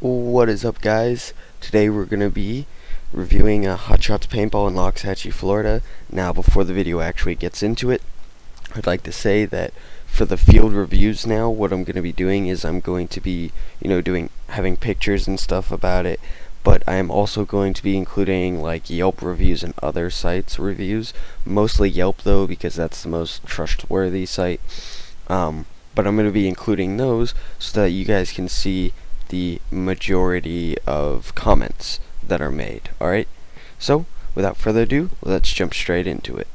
What is up, guys? Today we're going to be reviewing Hotshots paintball in Loxahatchee, Florida. Now, before the video actually gets into it, I'd like to say that for the field reviews now, what I'm going to be doing is I'm going to be, having pictures and stuff about it, but I am also going to be including like Yelp reviews and other sites reviews, mostly Yelp though, because that's the most trustworthy site. But I'm going to be including those so that you guys can see the majority of comments that are made. Alright, so without further ado, let's jump straight into it.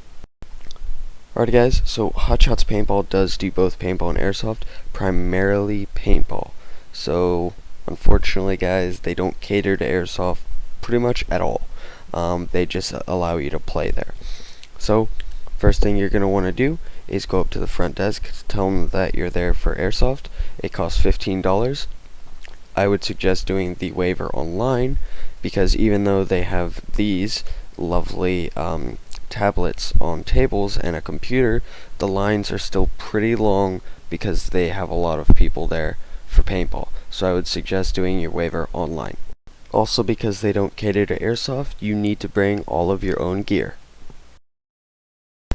Alright guys, so Hotshots Paintball does do both paintball and airsoft, primarily paintball. So unfortunately guys, they don't cater to airsoft pretty much at all. They just allow you to play there. So first thing you're going to want to do is go up to the front desk, tell them that you're there for airsoft. It costs $15. I would suggest doing the waiver online, because even though they have these lovely tablets on tables and a computer, the lines are still pretty long because they have a lot of people there for paintball. So I would suggest doing your waiver online. Also, because they don't cater to airsoft, you need to bring all of your own gear.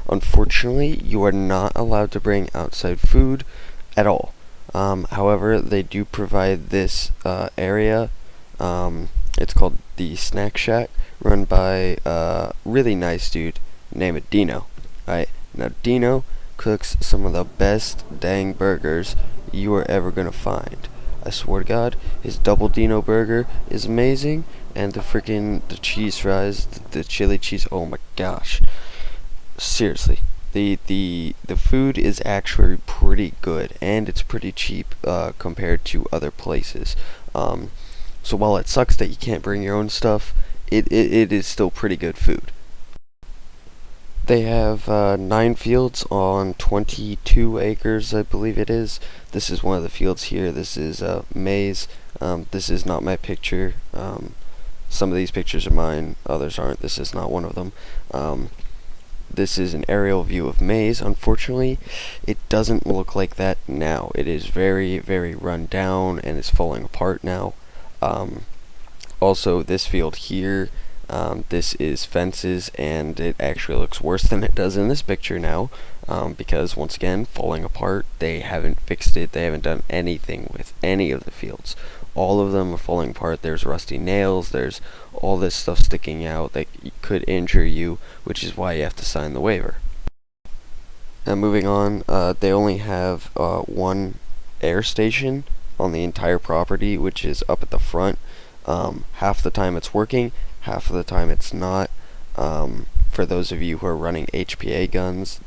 Unfortunately, you are not allowed to bring outside food at all. However, they do provide this area. It's called the Snack Shack, run by a really nice dude named Dino. Alright, now Dino cooks some of the best dang burgers you are ever gonna find. I swear to God, his double Dino burger is amazing, and the cheese fries, the chili cheese. Oh my gosh! Seriously. The food is actually pretty good, and it's pretty cheap compared to other places. So while it sucks that you can't bring your own stuff, it is still pretty good food. They have 9 fields on 22 acres, I believe it is. This is one of the fields here. This is a maze. This is not my picture. Some of these pictures are mine, others aren't. This is not one of them. This is an aerial view of maze. Unfortunately, it doesn't look like that now. It is very, very run down and is falling apart now. Also, this field here, this is fences, and it actually looks worse than it does in this picture now, because once again, falling apart. They haven't fixed it. They haven't done anything with any of the fields. All of them are falling apart. There's rusty nails, there's all this stuff sticking out that could injure you, which is why you have to sign the waiver. Now moving on, they only have one air station on the entire property, which is up at the front. Half the time it's working, half of the time it's not. For those of you who are running HPA guns,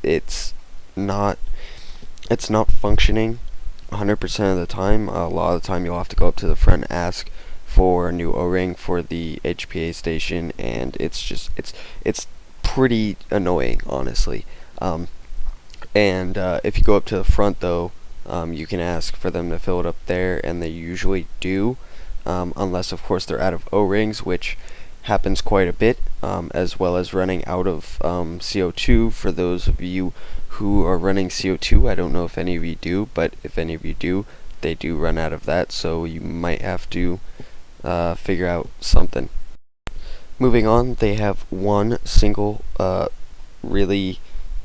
it's not functioning 100% of the time. A lot of the time you'll have to go up to the front and ask for a new O-ring for the HPA station, and it's pretty annoying, honestly. And if you go up to the front though, you can ask for them to fill it up there, and they usually do, unless of course they're out of O-rings, which happens quite a bit, as well as running out of CO2. For those of you who are running CO2, I don't know if any of you do, but if any of you do, they do run out of that, so you might have to figure out something. Moving on, they have one single really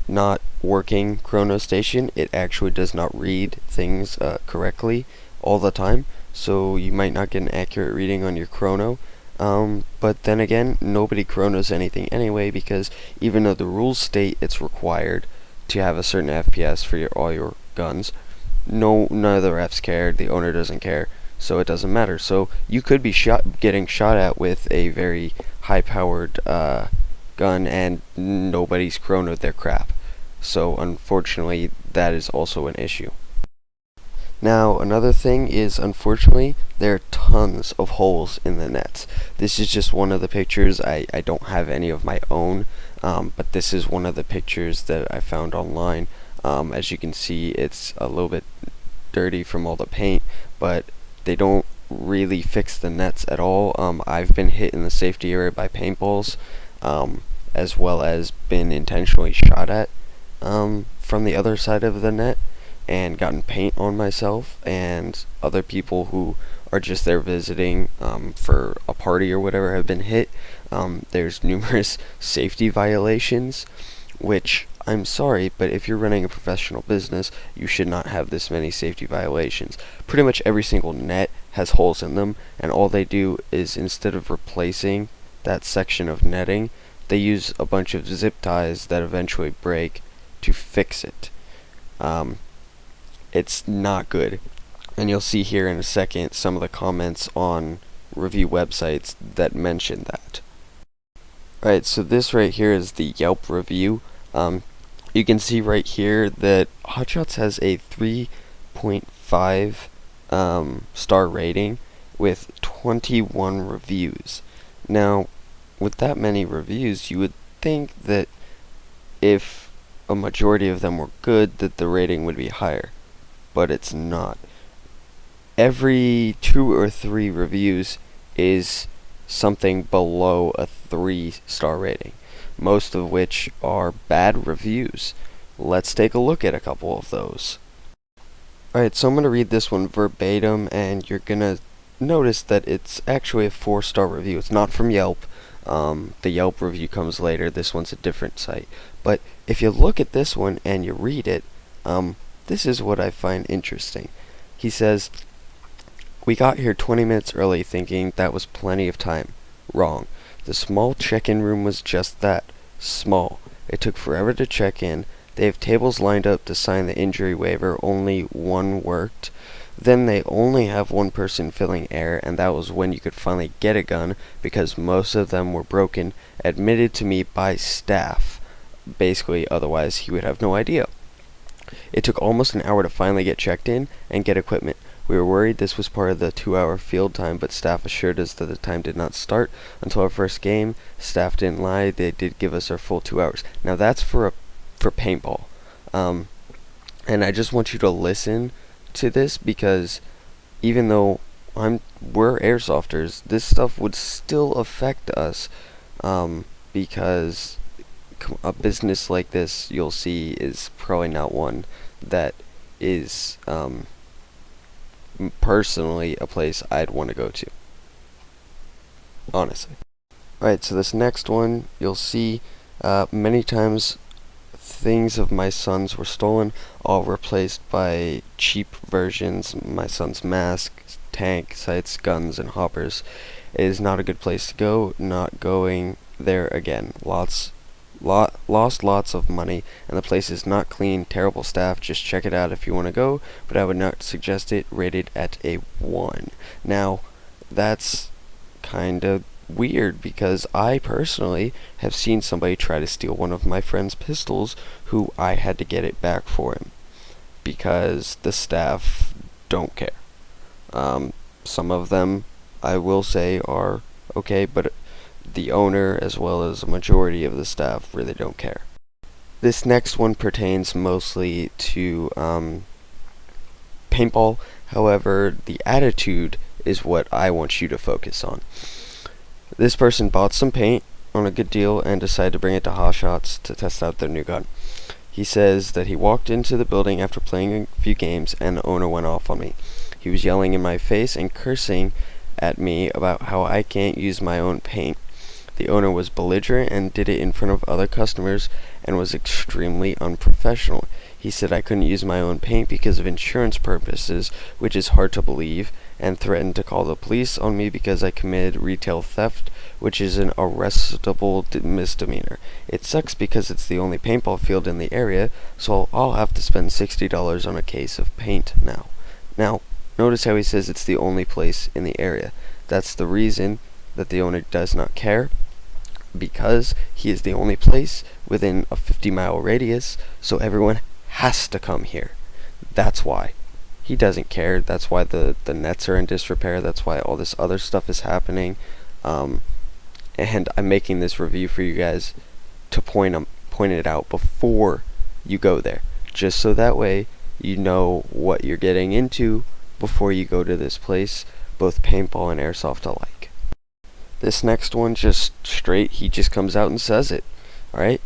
not working chrono station. It actually does not read things correctly all the time, so you might not get an accurate reading on your chrono. But then again, nobody chronos anything anyway, because even though the rules state it's required to have a certain FPS for all your guns, none of the refs care, the owner doesn't care, so it doesn't matter. So you could be getting shot at with a very high-powered gun, and nobody's chronoed their crap. So unfortunately, that is also an issue. Now, another thing is, unfortunately, there are tons of holes in the nets. This is just one of the pictures. I don't have any of my own, but this is one of the pictures that I found online. As you can see, it's a little bit dirty from all the paint, but they don't really fix the nets at all. I've been hit in the safety area by paintballs, as well as been intentionally shot at from the other side of the net. and gotten paint on myself and other people who are just there visiting for a party or whatever have been hit. There's numerous safety violations, which I'm sorry, but if you're running a professional business, you should not have this many safety violations. Pretty much every single net has holes in them, and all they do is, instead of replacing that section of netting, they use a bunch of zip ties that eventually break to fix it. It's not good. And you'll see here in a second some of the comments on review websites that mention that. Alright, so this right here is the Yelp review. You can see right here that Hotshots has a 3.5 star rating with 21 reviews. Now, with that many reviews, you would think that if a majority of them were good, that the rating would be higher. But it's not. Every 2 or 3 reviews is something below a 3-star rating, most of which are bad reviews. Let's take a look at a couple of those. Alright, so I'm going to read this one verbatim, and you're going to notice that it's actually a 4-star review. It's not from Yelp. The Yelp review comes later. This one's a different site. But if you look at this one and you read it, this is what I find interesting. He says, "We got here 20 minutes early thinking that was plenty of time. Wrong. The small check-in room was just that. Small. It took forever to check in. They have tables lined up to sign the injury waiver. Only one worked. Then they only have one person filling air, and that was when you could finally get a gun, because most of them were broken, admitted to me by staff. Basically, otherwise he would have no idea. It took almost an hour to finally get checked in and get equipment. We were worried this was part of the 2-hour field time, but staff assured us that the time did not start until our first game. Staff didn't lie, they did give us our full 2 hours." Now that's for paintball. And I just want you to listen to this, because even though we're airsofters, this stuff would still affect us, because a business like this, you'll see, is probably not one that is personally a place I'd want to go to, honestly. Alright, so this next one, you'll see many times things of my son's were stolen, all replaced by cheap versions. My son's mask, tank, sights, guns, and hoppers. It is not a good place to go. Not going there again. Lost lots of money, and the place is not clean. Terrible staff. Just check it out if you want to go, but I would not suggest it. Rated at a 1. Now, that's kind of weird, because I personally have seen somebody try to steal one of my friend's pistols, who I had to get it back for him because the staff don't care. Some of them, I will say, are okay, but the owner as well as a majority of the staff really don't care. This next one pertains mostly to paintball. However, the attitude is what I want you to focus on. This person bought some paint on a good deal and decided to bring it to Hotshots to test out their new gun. He says that he walked into the building after playing a few games, and the owner went off on me. He was yelling in my face and cursing at me about how I can't use my own paint. The owner was belligerent and did it in front of other customers and was extremely unprofessional. He said I couldn't use my own paint because of insurance purposes, which is hard to believe, and threatened to call the police on me because I committed retail theft, which is an arrestable misdemeanor. It sucks because it's the only paintball field in the area, so I'll have to spend $60 on a case of paint now. Now, notice how he says it's the only place in the area. That's the reason that the owner does not care, because he is the only place within a 50-mile radius, so everyone has to come here. That's why. He doesn't care. That's why the nets are in disrepair. That's why all this other stuff is happening. And I'm making this review for you guys to point it out before you go there, just so that way you know what you're getting into before you go to this place, both paintball and airsoft alike. This next one, just straight, he just comes out and says it. Alright?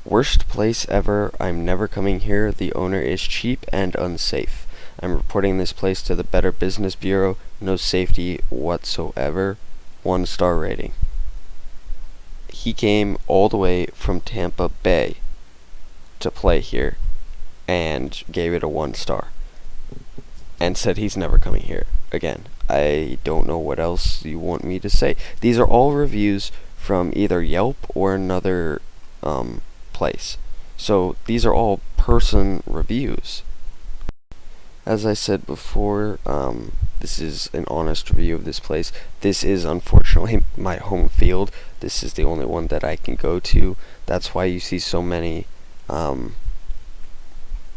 Worst place ever. I'm never coming here. The owner is cheap and unsafe. I'm reporting this place to the Better Business Bureau. No safety whatsoever. 1-star rating. He came all the way from Tampa Bay to play here and gave it a 1-star and said he's never coming here again. I don't know what else you want me to say. These are all reviews from either Yelp or another place. So these are all person reviews. As I said before, this is an honest review of this place. This is unfortunately my home field. This is the only one that I can go to. That's why you see so many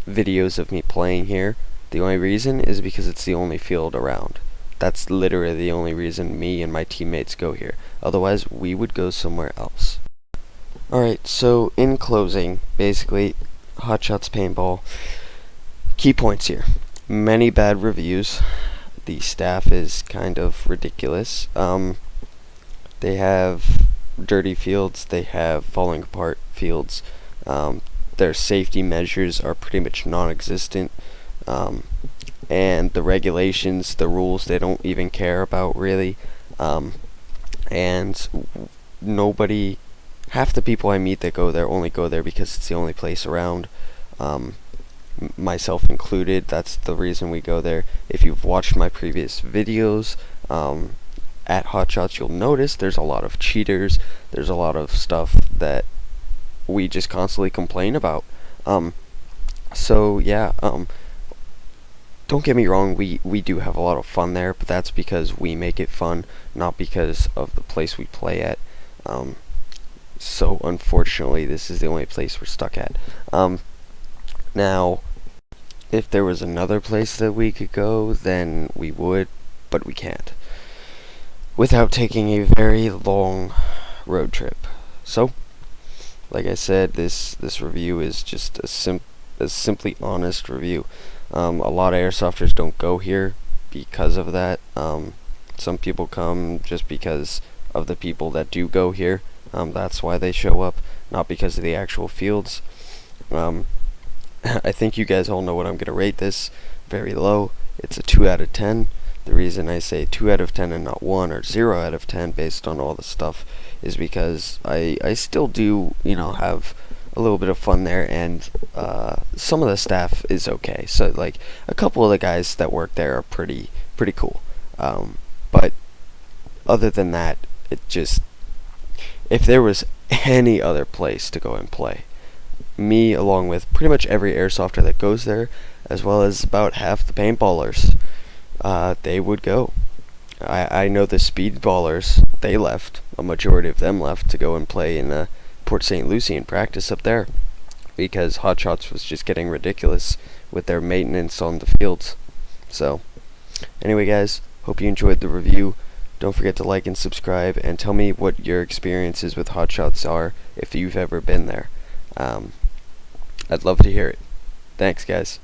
videos of me playing here. The only reason is because it's the only field around. That's literally the only reason me and my teammates go here. Otherwise, we would go somewhere else. Alright, so in closing, basically, Hotshots paintball. Key points here. Many bad reviews. The staff is kind of ridiculous. They have dirty fields. They have falling apart fields. Their safety measures are pretty much non-existent. And the regulations, the rules, they don't even care about really. And nobody, half the people I meet that go there only go there because it's the only place around. Myself included, that's the reason we go there. If you've watched my previous videos at Hotshots, you'll notice there's a lot of cheaters. There's a lot of stuff that we just constantly complain about. So yeah, don't get me wrong, we do have a lot of fun there, but that's because we make it fun, not because of the place we play at. So unfortunately, this is the only place we're stuck at. Now, if there was another place that we could go, then we would, but we can't, without taking a very long road trip. So, like I said, this review is just a simply honest review. A lot of airsofters don't go here because of that. Some people come just because of the people that do go here. That's why they show up, not because of the actual fields. I think you guys all know what I'm going to rate this. Very low. It's a 2 out of 10. The reason I say 2 out of 10 and not 1 or 0 out of 10 based on all the stuff is because I still do, have a little bit of fun there, and some of the staff is okay. So like a couple of the guys that work there are pretty cool. But other than that, it just, if there was any other place to go and play, me along with pretty much every airsofter that goes there, as well as about half the paintballers, they would go. I know the speedballers, they left. A majority of them left to go and play in Port St. Lucie and practice up there, because Hotshots was just getting ridiculous with their maintenance on the fields. So, anyway guys, hope you enjoyed the review. Don't forget to like and subscribe, and tell me what your experiences with Hotshots are, if you've ever been there. I'd love to hear it. Thanks guys.